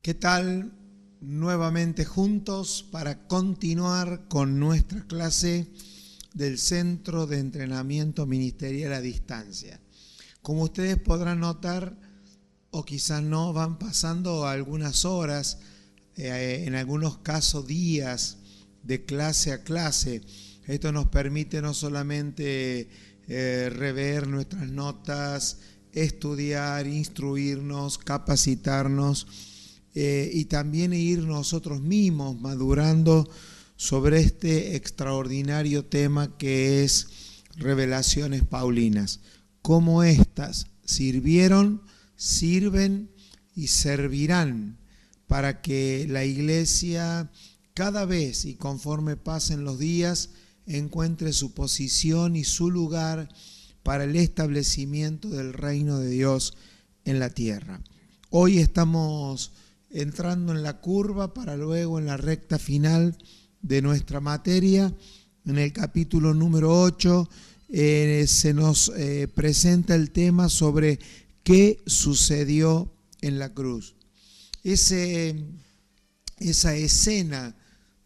¿Qué tal? Nuevamente juntos para continuar con nuestra clase del Centro de Entrenamiento Ministerial a Distancia. Como ustedes podrán notar, o quizás no, van pasando algunas horas, en algunos casos días, de clase a clase. Esto nos permite no solamente rever nuestras notas, estudiar, instruirnos, capacitarnos, y también ir nosotros mismos madurando sobre este extraordinario tema que es revelaciones paulinas. Cómo éstas sirvieron, sirven y servirán para que la iglesia cada vez y conforme pasen los días encuentre su posición y su lugar para el establecimiento del reino de Dios en la tierra. Hoy estamos entrando en la curva para luego en la recta final de nuestra materia. En el capítulo número 8 se nos presenta el tema sobre qué sucedió en la cruz. Esa escena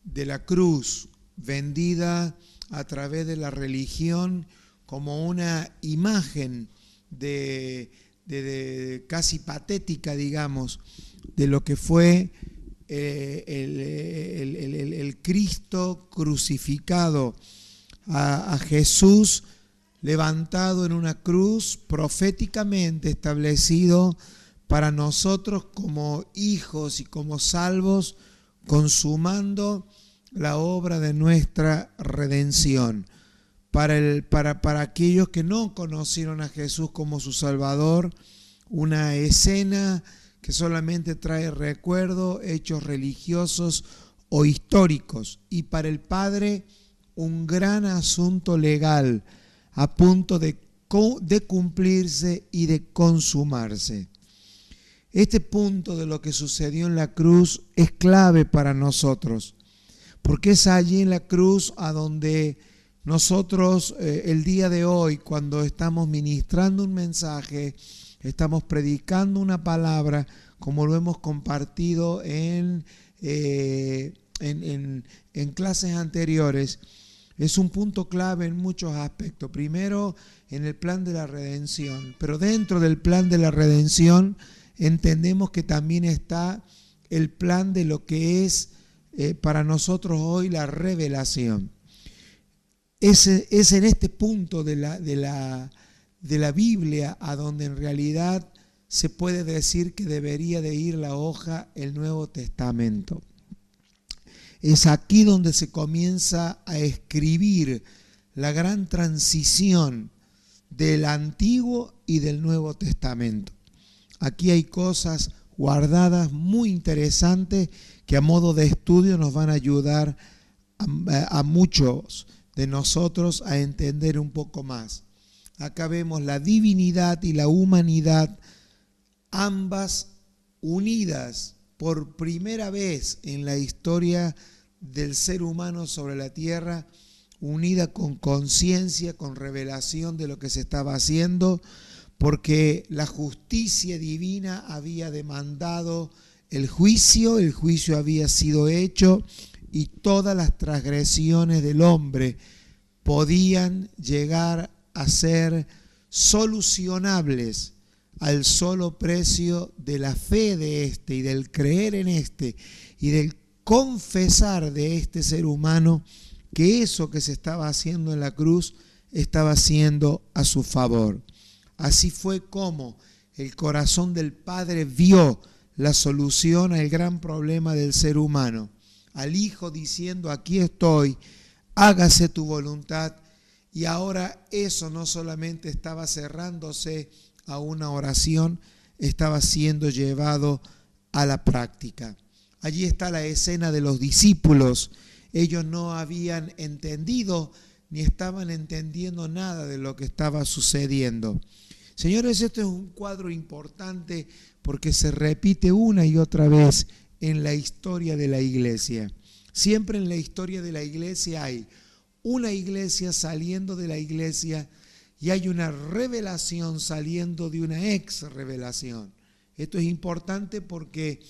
de la cruz vendida a través de la religión como una imagen de casi patética, digamos, de lo que fue el Cristo crucificado, a Jesús levantado en una cruz, proféticamente establecido para nosotros como hijos y como salvos, consumando la obra de nuestra redención. Para aquellos que no conocieron a Jesús como su Salvador, una escena que solamente trae recuerdo, hechos religiosos o históricos, y para el Padre un gran asunto legal a punto de cumplirse y de consumarse. Este punto de lo que sucedió en la cruz es clave para nosotros, porque es allí en la cruz a donde nosotros el día de hoy, cuando estamos ministrando un mensaje, estamos predicando una palabra, como lo hemos compartido en clases anteriores, es un punto clave en muchos aspectos. Primero, en el plan de la redención, pero dentro del plan de la redención entendemos que también está el plan de lo que es para nosotros hoy la revelación. Es en este punto de la Biblia a donde en realidad se puede decir que debería de ir la hoja el Nuevo Testamento. Es aquí donde se comienza a escribir la gran transición del Antiguo y del Nuevo Testamento. Aquí hay cosas guardadas muy interesantes que a modo de estudio nos van a ayudar a muchos de nosotros a entender un poco más. Acá vemos la divinidad y la humanidad, ambas unidas por primera vez en la historia del ser humano sobre la tierra, unida con conciencia, con revelación de lo que se estaba haciendo, porque la justicia divina había demandado el juicio había sido hecho y todas las transgresiones del hombre podían llegar a ser solucionables al solo precio de la fe de este y del creer en este y del confesar de este ser humano que eso que se estaba haciendo en la cruz estaba haciendo a su favor. Así fue como el corazón del Padre vio la solución al gran problema del ser humano, al Hijo diciendo: aquí estoy, hágase tu voluntad. Y ahora eso no solamente estaba cerrándose a una oración, estaba siendo llevado a la práctica. Allí está la escena de los discípulos. Ellos no habían entendido ni estaban entendiendo nada de lo que estaba sucediendo. Señores, esto es un cuadro importante porque se repite una y otra vez en la historia de la iglesia. Siempre en la historia de la iglesia hay una iglesia saliendo de la iglesia y hay una revelación saliendo de una ex revelación. Esto es importante porque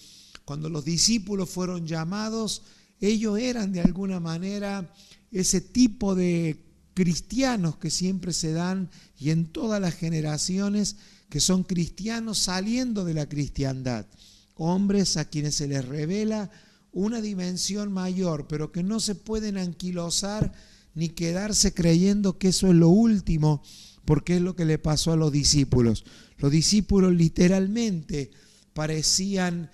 cuando los discípulos fueron llamados, ellos eran de alguna manera ese tipo de cristianos que siempre se dan y en todas las generaciones, que son cristianos saliendo de la cristiandad. Hombres a quienes se les revela una dimensión mayor, pero que no se pueden anquilosar ni quedarse creyendo que eso es lo último, porque es lo que le pasó a los discípulos. Los discípulos literalmente parecían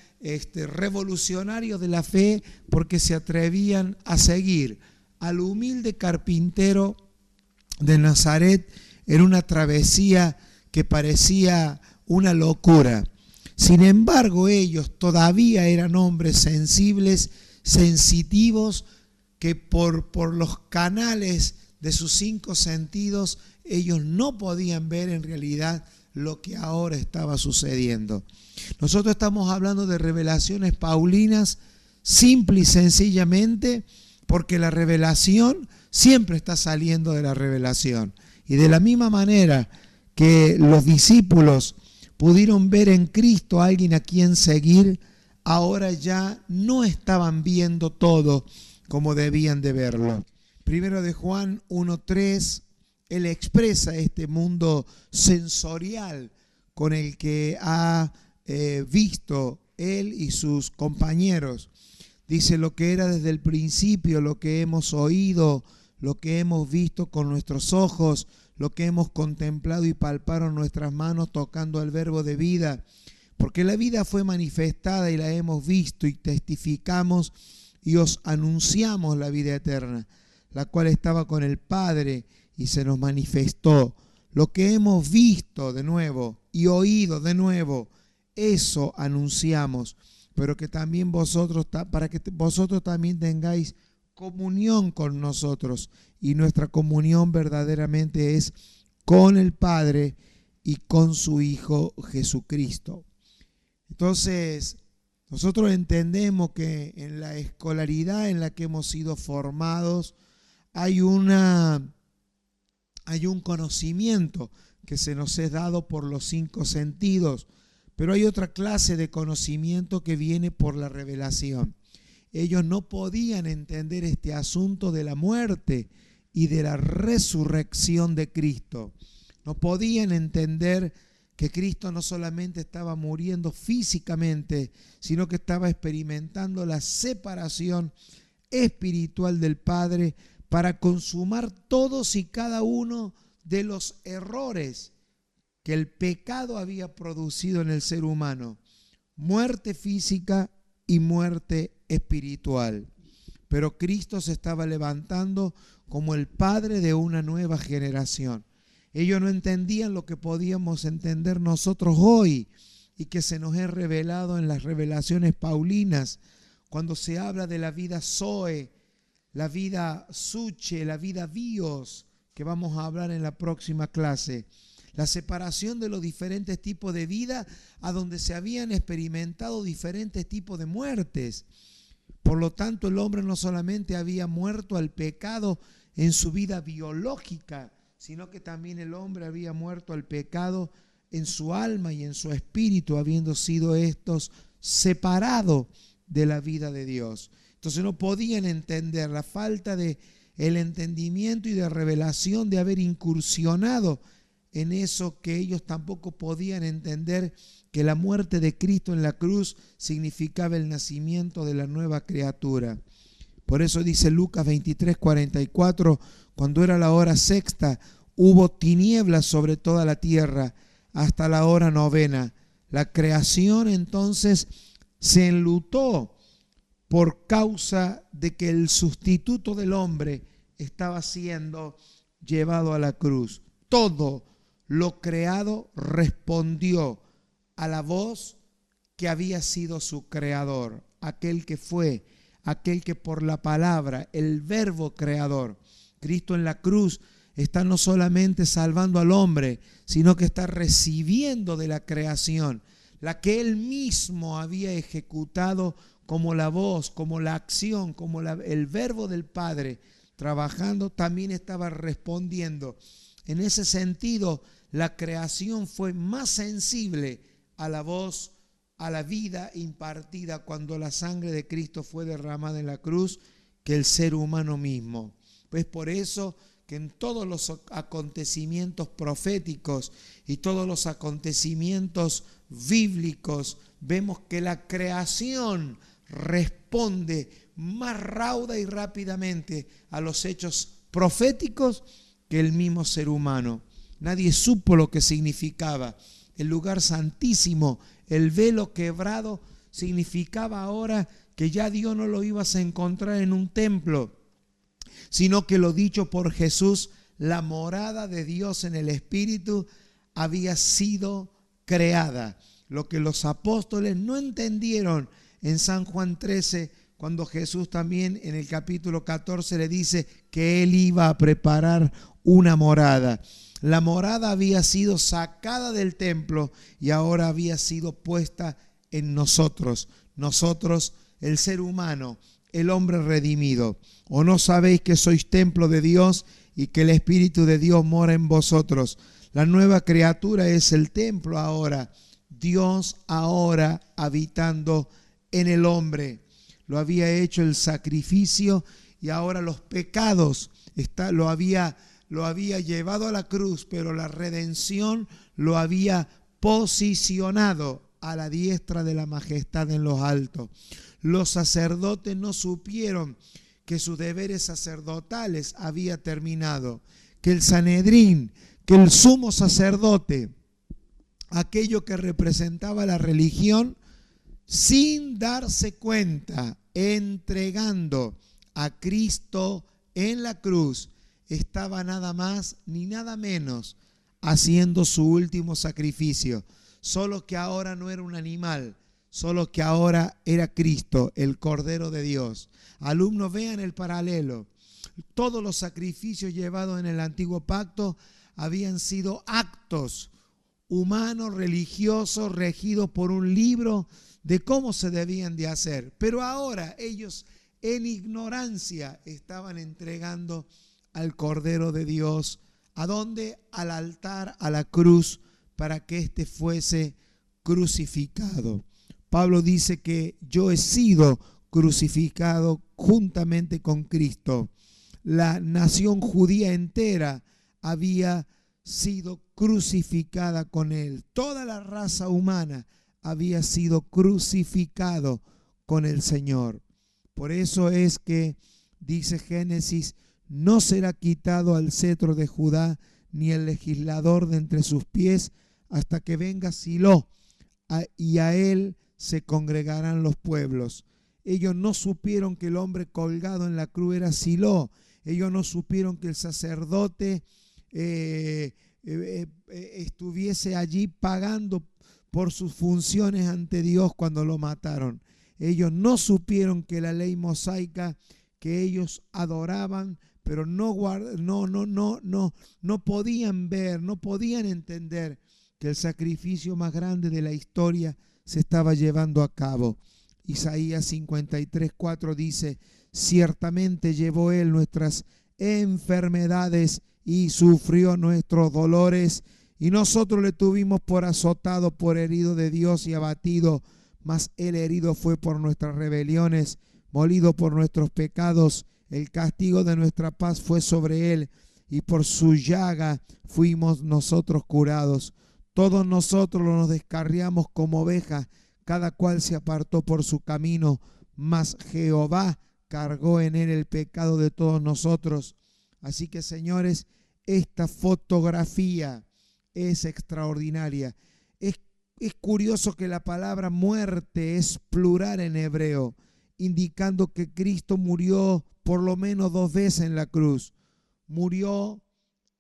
revolucionarios de la fe porque se atrevían a seguir al humilde carpintero de Nazaret en una travesía que parecía una locura. Sin embargo, ellos todavía eran hombres sensibles, sensitivos, que por los canales de sus 5 sentidos ellos no podían ver en realidad lo que ahora estaba sucediendo. Nosotros estamos hablando de revelaciones paulinas, simple y sencillamente porque la revelación siempre está saliendo de la revelación. Y de la misma manera que los discípulos pudieron ver en Cristo a alguien a quien seguir, ahora ya no estaban viendo todo como debían de verlo. Primero de Juan 1:3, él expresa este mundo sensorial con el que ha visto él y sus compañeros. Dice: lo que era desde el principio, lo que hemos oído, lo que hemos visto con nuestros ojos, lo que hemos contemplado y palparon nuestras manos tocando al verbo de vida. Porque la vida fue manifestada y la hemos visto y testificamos y os anunciamos la vida eterna, la cual estaba con el Padre y se nos manifestó. Lo que hemos visto de nuevo y oído de nuevo, eso anunciamos, pero que también vosotros, para que vosotros también tengáis comunión con nosotros, y nuestra comunión verdaderamente es con el Padre y con su Hijo Jesucristo. Entonces, nosotros entendemos que en la escolaridad en la que hemos sido formados hay un conocimiento que se nos es dado por los 5 sentidos, pero hay otra clase de conocimiento que viene por la revelación. Ellos no podían entender este asunto de la muerte y de la resurrección de Cristo. No podían entender que Cristo no solamente estaba muriendo físicamente, sino que estaba experimentando la separación espiritual del Padre para consumar todos y cada uno de los errores que el pecado había producido en el ser humano. Muerte física y muerte espiritual. Pero Cristo se estaba levantando como el Padre de una nueva generación. Ellos no entendían lo que podíamos entender nosotros hoy y que se nos es revelado en las revelaciones paulinas, cuando se habla de la vida Zoe, la vida Suche, la vida Bios, que vamos a hablar en la próxima clase. La separación de los diferentes tipos de vida a donde se habían experimentado diferentes tipos de muertes. Por lo tanto, el hombre no solamente había muerto al pecado en su vida biológica, sino que también el hombre había muerto al pecado en su alma y en su espíritu, habiendo sido estos separados de la vida de Dios. Entonces no podían entender la falta de el entendimiento y de revelación de haber incursionado en eso que ellos tampoco podían entender, que la muerte de Cristo en la cruz significaba el nacimiento de la nueva criatura. Por eso dice Lucas 23:44, cuando era la hora sexta, hubo tinieblas sobre toda la tierra hasta la hora novena. La creación entonces se enlutó por causa de que el sustituto del hombre estaba siendo llevado a la cruz. Todo lo creado respondió a la voz que había sido su creador, aquel que fue, aquel que por la palabra, el verbo creador. Cristo en la cruz está no solamente salvando al hombre, sino que está recibiendo de la creación, la que él mismo había ejecutado como la voz, como la acción, como el verbo del Padre trabajando, también estaba respondiendo. En ese sentido, la creación fue más sensible a la voz a la vida impartida cuando la sangre de Cristo fue derramada en la cruz que el ser humano mismo. Pues por eso que en todos los acontecimientos proféticos y todos los acontecimientos bíblicos vemos que la creación responde más rauda y rápidamente a los hechos proféticos que el mismo ser humano. Nadie supo lo que significaba. El lugar santísimo, el velo quebrado, significaba ahora que ya Dios no lo ibas a encontrar en un templo, sino que lo dicho por Jesús, la morada de Dios en el Espíritu había sido creada. Lo que los apóstoles no entendieron en San Juan 13, cuando Jesús también en el capítulo 14 le dice que Él iba a preparar una morada. La morada había sido sacada del templo y ahora había sido puesta en nosotros. Nosotros, el ser humano, el hombre redimido. ¿O no sabéis que sois templo de Dios y que el Espíritu de Dios mora en vosotros? La nueva criatura es el templo ahora. Dios ahora habitando en el hombre. Lo había hecho el sacrificio y ahora los pecados lo había llevado a la cruz, pero la redención lo había posicionado a la diestra de la majestad en los altos. Los sacerdotes no supieron que sus deberes sacerdotales había terminado, que el Sanedrín, que el sumo sacerdote, aquello que representaba la religión, sin darse cuenta, entregando a Cristo en la cruz, estaba nada más ni nada menos haciendo su último sacrificio. Solo que ahora no era un animal, solo que ahora era Cristo, el Cordero de Dios. Alumnos, vean el paralelo. Todos los sacrificios llevados en el antiguo pacto habían sido actos humanos, religiosos, regidos por un libro de cómo se debían de hacer. Pero ahora ellos en ignorancia estaban entregando al Cordero de Dios. ¿A dónde? Al altar, a la cruz, para que éste fuese crucificado. Pablo dice que yo he sido crucificado juntamente con Cristo. La nación judía entera había sido crucificada con él. Toda la raza humana había sido crucificado con el Señor. Por eso es que dice Génesis: no será quitado al cetro de Judá ni el legislador de entre sus pies hasta que venga Silo, y a él se congregarán los pueblos. Ellos no supieron que el hombre colgado en la cruz era Silo. Ellos no supieron que el sacerdote estuviese allí pagando por sus funciones ante Dios cuando lo mataron. Ellos no supieron que la ley mosaica que ellos adoraban, pero no podían ver, no podían entender que el sacrificio más grande de la historia se estaba llevando a cabo. Isaías 53:4 dice: ciertamente llevó él nuestras enfermedades y sufrió nuestros dolores, y nosotros le tuvimos por azotado, por herido de Dios y abatido, mas él herido fue por nuestras rebeliones, molido por nuestros pecados. El castigo de nuestra paz fue sobre él, y por su llaga fuimos nosotros curados. Todos nosotros nos descarriamos como ovejas, cada cual se apartó por su camino, mas Jehová cargó en él el pecado de todos nosotros. Así que, señores, esta fotografía es extraordinaria. Es curioso que la palabra muerte es plural en hebreo, indicando que Cristo murió por lo menos 2 veces en la cruz. Murió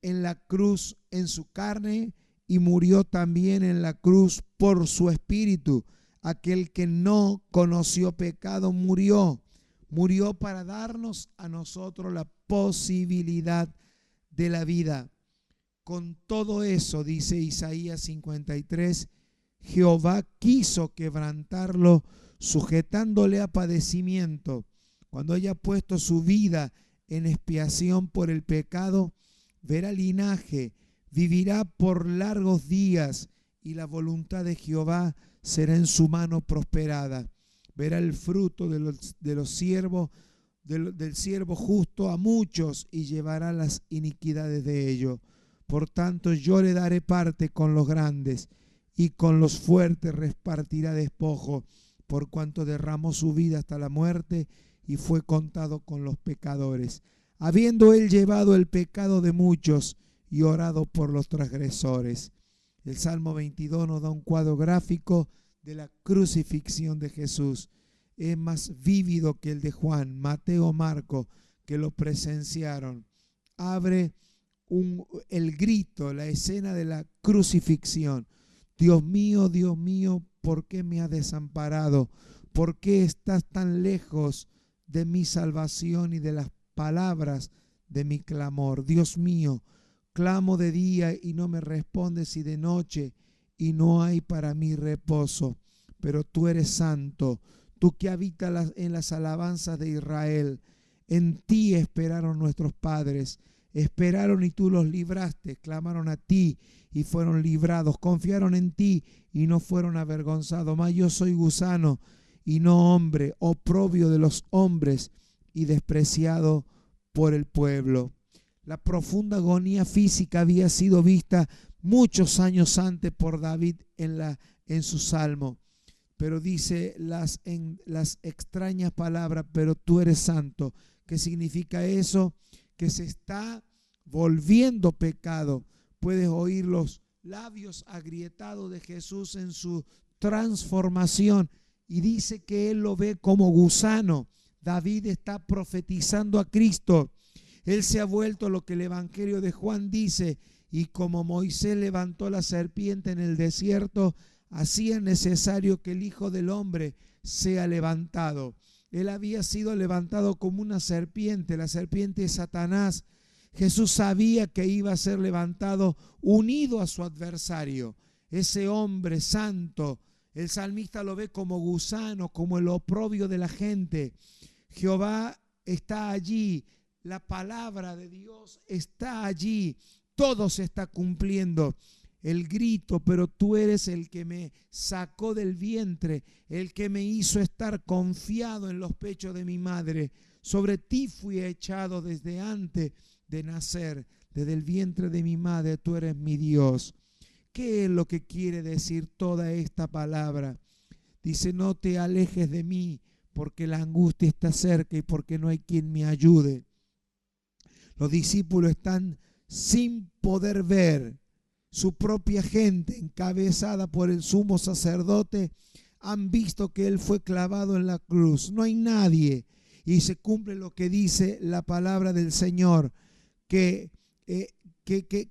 en la cruz en su carne y murió también en la cruz por su espíritu. Aquel que no conoció pecado murió para darnos a nosotros la posibilidad de la vida. Con todo eso, dice Isaías 53, Jehová quiso quebrantarlo, sujetándole a padecimiento. Cuando haya puesto su vida en expiación por el pecado, verá linaje, vivirá por largos días, y la voluntad de Jehová será en su mano prosperada. Verá el fruto del siervo justo a muchos y llevará las iniquidades de ellos. Por tanto, yo le daré parte con los grandes y con los fuertes repartirá despojo, por cuanto derramó su vida hasta la muerte y fue contado con los pecadores, habiendo él llevado el pecado de muchos y orado por los transgresores. El Salmo 22 nos da un cuadro gráfico de la crucifixión de Jesús. Es más vívido que el de Juan, Mateo, Marco, que lo presenciaron. Abre el grito, la escena de la crucifixión. Dios mío, ¿por qué me has desamparado? ¿Por qué estás tan lejos de mi salvación y de las palabras de mi clamor? Dios mío, clamo de día y no me respondes, y de noche y no hay para mí reposo. Pero tú eres santo, tú que habitas en las alabanzas de Israel. En ti esperaron nuestros padres. Esperaron y tú los libraste, clamaron a ti y fueron librados, confiaron en ti y no fueron avergonzados. Mas yo soy gusano y no hombre, oprobio de los hombres y despreciado por el pueblo. La profunda agonía física había sido vista muchos años antes por David en su salmo. Pero dice las extrañas palabras, pero tú eres santo. ¿Qué significa eso? Que se está volviendo pecado. Puedes oír los labios agrietados de Jesús en su transformación y dice que él lo ve como gusano. David está profetizando a Cristo. Él se ha vuelto lo que el Evangelio de Juan dice: y como Moisés levantó la serpiente en el desierto, así es necesario que el Hijo del Hombre sea levantado. Él había sido levantado como una serpiente, la serpiente de Satanás. Jesús sabía que iba a ser levantado unido a su adversario, ese hombre santo. El salmista lo ve como gusano, como el oprobio de la gente. Jehová está allí, la palabra de Dios está allí, todo se está cumpliendo. El grito, pero tú eres el que me sacó del vientre, el que me hizo estar confiado en los pechos de mi madre. Sobre ti fui echado desde antes de nacer, desde el vientre de mi madre, tú eres mi Dios. ¿Qué es lo que quiere decir toda esta palabra? Dice: no te alejes de mí, porque la angustia está cerca y porque no hay quien me ayude. Los discípulos están sin poder ver. Su propia gente, encabezada por el sumo sacerdote, han visto que él fue clavado en la cruz. No hay nadie. Y se cumple lo que dice la palabra del Señor, que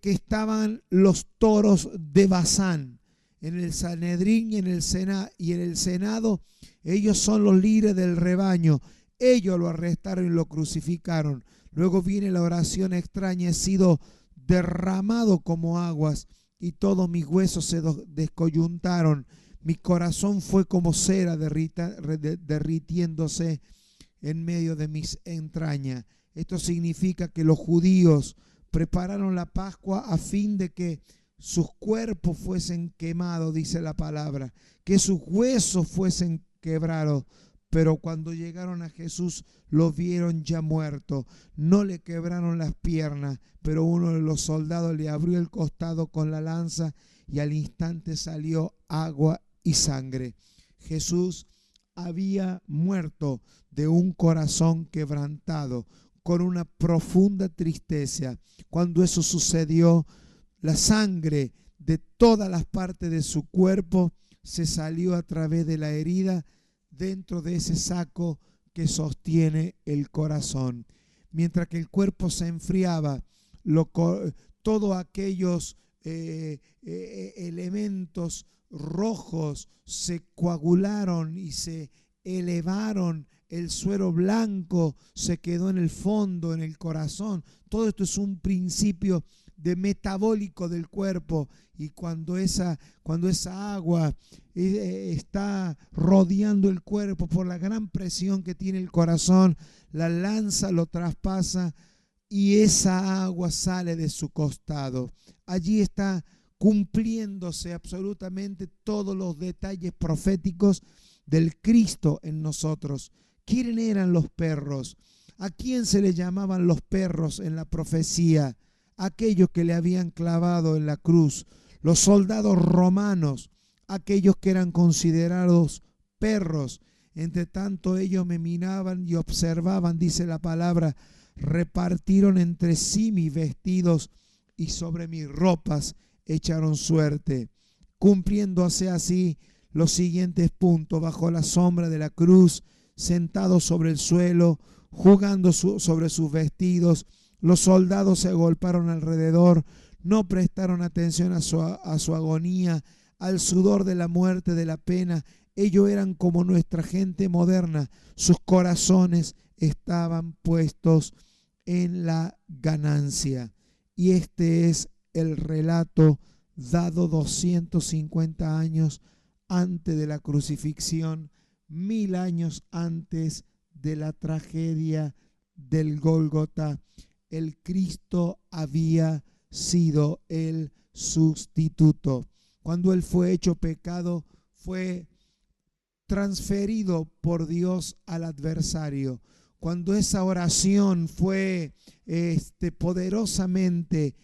estaban los toros de Basán en el Sanedrín y en el Senado. Ellos son los líderes del rebaño. Ellos lo arrestaron y lo crucificaron. Luego viene la oración extraña: he sido derramado como aguas y todos mis huesos se descoyuntaron. Mi corazón fue como cera derritiéndose en medio de mis entrañas. Esto significa que los judíos prepararon la Pascua a fin de que sus cuerpos fuesen quemados, dice la palabra, que sus huesos fuesen quebrados. Pero cuando llegaron a Jesús, lo vieron ya muerto. No le quebraron las piernas, pero uno de los soldados le abrió el costado con la lanza y al instante salió agua y sangre. Jesús había muerto de un corazón quebrantado, con una profunda tristeza. Cuando eso sucedió, la sangre de todas las partes de su cuerpo se salió a través de la herida dentro de ese saco que sostiene el corazón. Mientras que el cuerpo se enfriaba, todos aquellos elementos rojos se coagularon y se elevaron. El suero blanco se quedó en el fondo, en el corazón. Todo esto es un principio de metabólico del cuerpo, y cuando esa agua está rodeando el cuerpo por la gran presión que tiene el corazón, la lanza lo traspasa y esa agua sale de su costado. Allí está cumpliéndose absolutamente todos los detalles proféticos del Cristo en nosotros. ¿Quién eran los perros? ¿A quién se le llamaban los perros en la profecía? Aquellos que le habían clavado en la cruz, los soldados romanos, aquellos que eran considerados perros. Entre tanto ellos me miraban y observaban, dice la palabra, repartieron entre sí mis vestidos y sobre mis ropas echaron suerte, cumpliéndose así los siguientes puntos: bajo la sombra de la cruz, sentados sobre el suelo, jugando sobre sus vestidos, los soldados se agolparon alrededor, no prestaron atención a su agonía, al sudor de la muerte, de la pena. Ellos eran como nuestra gente moderna, sus corazones estaban puestos en la ganancia. Y este es el relato dado 250 años antes de la crucifixión, 1000 años antes de la tragedia del Gólgota. El Cristo había sido el sustituto. Cuando Él fue hecho pecado, fue transferido por Dios al adversario. Cuando esa oración fue poderosamente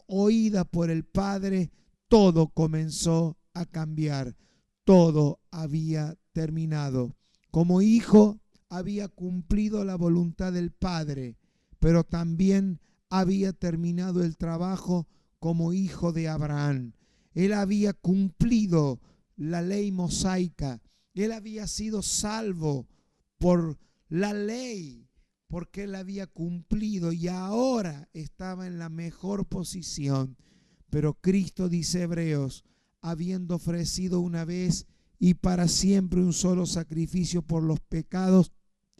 oída por el Padre, todo comenzó a cambiar. Todo había terminado. Como hijo había cumplido la voluntad del Padre, pero también había terminado el trabajo como hijo de Abraham. Él había cumplido la ley mosaica. Él había sido salvo por la ley, porque él había cumplido y ahora estaba en la mejor posición. Pero Cristo, dice Hebreos, habiendo ofrecido una vez y para siempre un solo sacrificio por los pecados,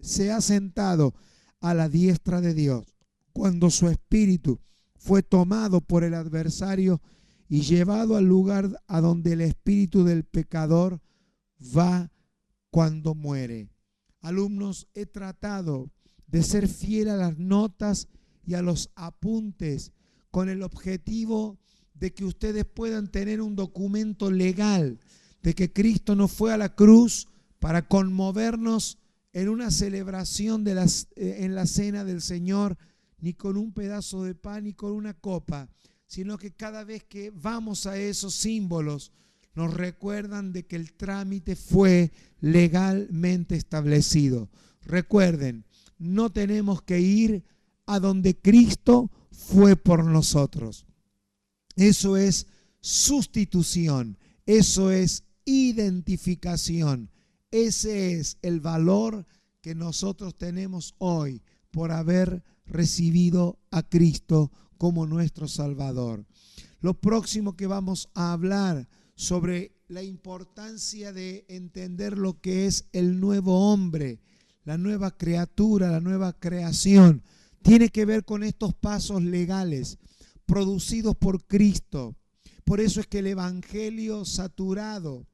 se ha sentado a la diestra de Dios. Cuando su espíritu fue tomado por el adversario y llevado al lugar a donde el espíritu del pecador va cuando muere. Alumnos, he tratado de ser fiel a las notas y a los apuntes con el objetivo de que ustedes puedan tener un documento legal de que Cristo no fue a la cruz para conmovernos en una celebración en la cena del Señor, ni con un pedazo de pan ni con una copa, sino que cada vez que vamos a esos símbolos nos recuerdan de que el trámite fue legalmente establecido. Recuerden, no tenemos que ir a donde Cristo fue por nosotros. Eso es sustitución, eso es identificación. Ese es el valor que nosotros tenemos hoy por haber recibido a Cristo como nuestro Salvador. Lo próximo que vamos a hablar sobre la importancia de entender lo que es el nuevo hombre, la nueva criatura, la nueva creación, tiene que ver con estos pasos legales producidos por Cristo. Por eso es que el Evangelio, saturado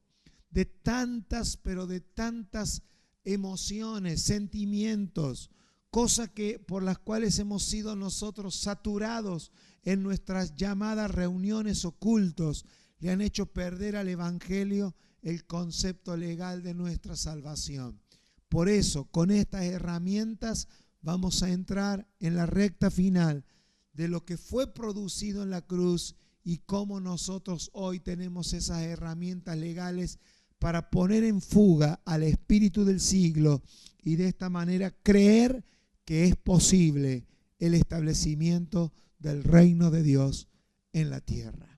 de tantas, pero de tantas emociones, sentimientos, cosas por las cuales hemos sido nosotros saturados en nuestras llamadas reuniones o cultos, le han hecho perder al Evangelio el concepto legal de nuestra salvación. Por eso, con estas herramientas vamos a entrar en la recta final de lo que fue producido en la cruz y cómo nosotros hoy tenemos esas herramientas legales para poner en fuga al espíritu del siglo y de esta manera creer que es posible el establecimiento del reino de Dios en la tierra.